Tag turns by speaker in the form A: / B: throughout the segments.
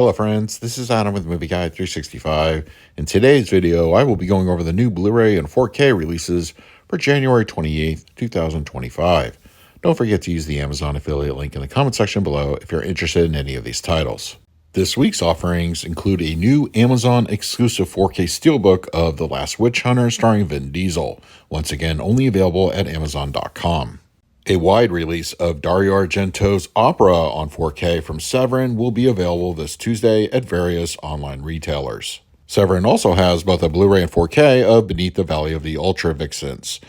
A: Hello friends, this is Adam with Movie Guide 365. In today's video, I will be going over the new Blu-ray and 4K releases for January 28th, 2025. Don't forget to use the Amazon affiliate link in the comment section below if you're interested in any of these titles. This week's offerings include a new Amazon exclusive 4K steelbook of The Last Witch Hunter starring Vin Diesel, once again only available at Amazon.com. A wide release of Dario Argento's opera on 4K from Severin will be available this Tuesday at various online retailers. Severin also has both a Blu-ray and 4K of Beneath the Valley of the Ultra Vixens.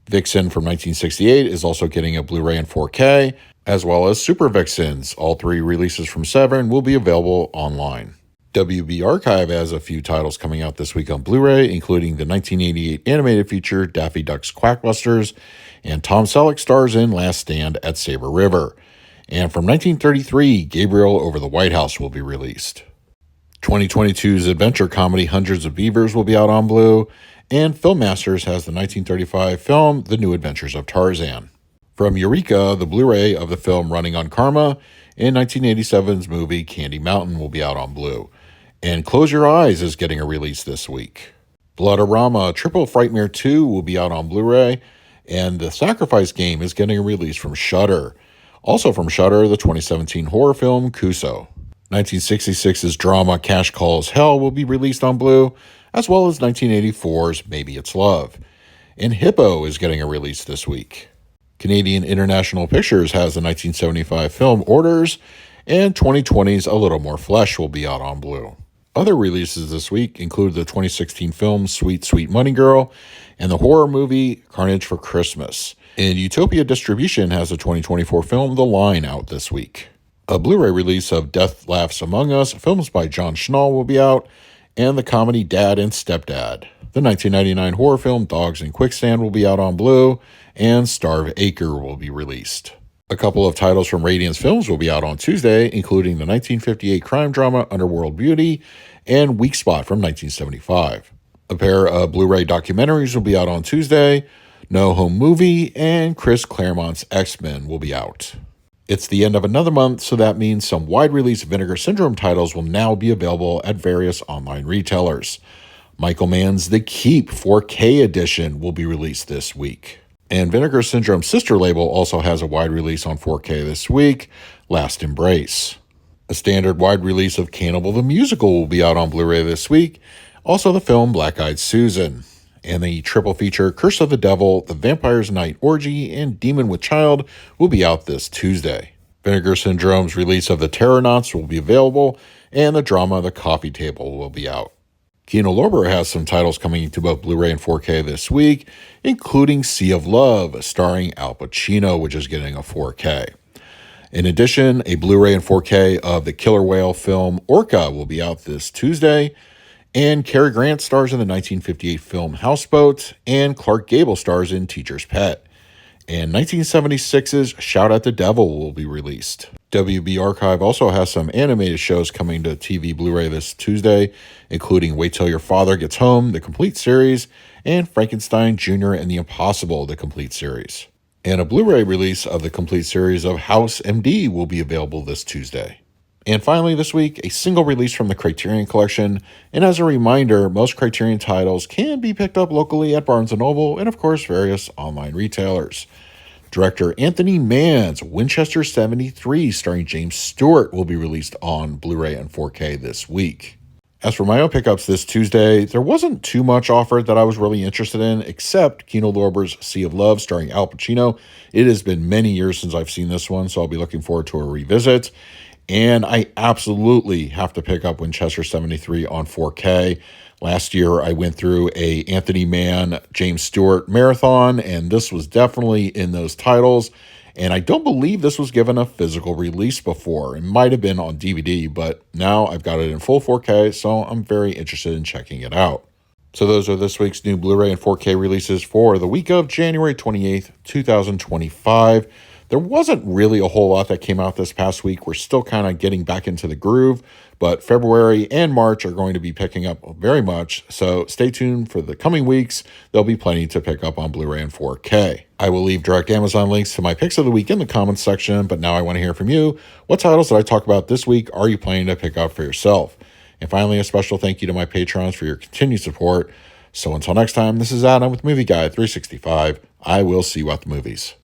A: Vixen from 1968 is also getting a Blu-ray and 4K, as well as Super Vixens. All three releases from Severin will be available online. WB Archive has a few titles coming out this week on Blu-ray, including the 1988 animated feature Daffy Duck's Quackbusters, and Tom Selleck stars in Last Stand at Saber River. And from 1933, Gabriel Over the White House will be released. 2022's adventure comedy Hundreds of Beavers will be out on Blu, and Filmmasters has the 1935 film The New Adventures of Tarzan. From Eureka, the Blu-ray of the film Running on Karma, and 1987's movie Candy Mountain will be out on Blu. And Close Your Eyes is getting a release this week. Bloodorama Triple Frightmare 2 will be out on Blu-ray, and The Sacrifice Game is getting a release from Shudder. Also from Shudder, the 2017 horror film Kuso. 1966's drama Cash Calls Hell will be released on Blu, as well as 1984's Maybe It's Love. And Hippo is getting a release this week. Canadian International Pictures has the 1975 film Orders, and 2020's A Little More Flesh will be out on Blu. Other releases this week include the 2016 film Sweet Sweet Money Girl and the horror movie Carnage for Christmas. And Utopia Distribution has the 2024 film The Line out this week. A Blu-ray release of Death Laughs Among Us, films by John Schnall, will be out, and the comedy Dad and Stepdad. The 1999 horror film Dogs in Quicksand will be out on Blu, and Starve Acre will be released. A couple of titles from Radiance Films will be out on Tuesday, including the 1958 crime drama Underworld Beauty and Weak Spot from 1975. A pair of Blu-ray documentaries will be out on Tuesday. No Home Movie and Chris Claremont's X-Men will be out. It's the end of another month, so that means some wide-release Vinegar Syndrome titles will now be available at various online retailers. Michael Mann's The Keep 4K edition will be released this week. And Vinegar Syndrome's sister label also has a wide release on 4K this week, Last Embrace. A standard wide release of Cannibal the Musical will be out on Blu-ray this week, also the film Black Eyed Susan. And the triple feature Curse of the Devil, The Vampire's Night Orgy, and Demon with Child will be out this Tuesday. Vinegar Syndrome's release of The Terranauts will be available, and the drama The Coffee Table will be out. Kino Lorber has some titles coming to both Blu-ray and 4K this week, including Sea of Love, starring Al Pacino, which is getting a 4K. In addition, a Blu-ray and 4K of the killer whale film Orca will be out this Tuesday, and Cary Grant stars in the 1958 film Houseboat, and Clark Gable stars in Teacher's Pet. And 1976's Shout at the Devil will be released. WB Archive also has some animated shows coming to TV Blu-ray this Tuesday, including Wait Till Your Father Gets Home, the complete series, and Frankenstein Jr. and the Impossible, the complete series. And a Blu-ray release of the complete series of House MD will be available this Tuesday. And finally this week, a single release from the Criterion Collection, and as a reminder, most Criterion titles can be picked up locally at Barnes & Noble and of course various online retailers. Director Anthony Mann's Winchester 73 starring James Stewart will be released on Blu-ray and 4K this week. As for my own pickups this Tuesday, there wasn't too much offered that I was really interested in, except Kino Lorber's Sea of Love starring Al Pacino. It has been many years since I've seen this one, so I'll be looking forward to a revisit. And I absolutely have to pick up Winchester 73 on 4K. Last year, I went through a Anthony Mann, James Stewart marathon, and this was definitely in those titles. And I don't believe this was given a physical release before. It might have been on DVD, but now I've got it in full 4K, so I'm very interested in checking it out. So those are this week's new Blu-ray and 4K releases for the week of January 28th, 2025. There wasn't really a whole lot that came out this past week. We're still kind of getting back into the groove, but February and March are going to be picking up very much, so stay tuned for the coming weeks. There'll be plenty to pick up on Blu-ray and 4K. I will leave direct Amazon links to my picks of the week in the comments section, but now I want to hear from you. What titles did I talk about this week are you planning to pick up for yourself? And finally, a special thank you to my patrons for your continued support. So until next time, this is Adam with Movie Guide 365. I will see you at the movies.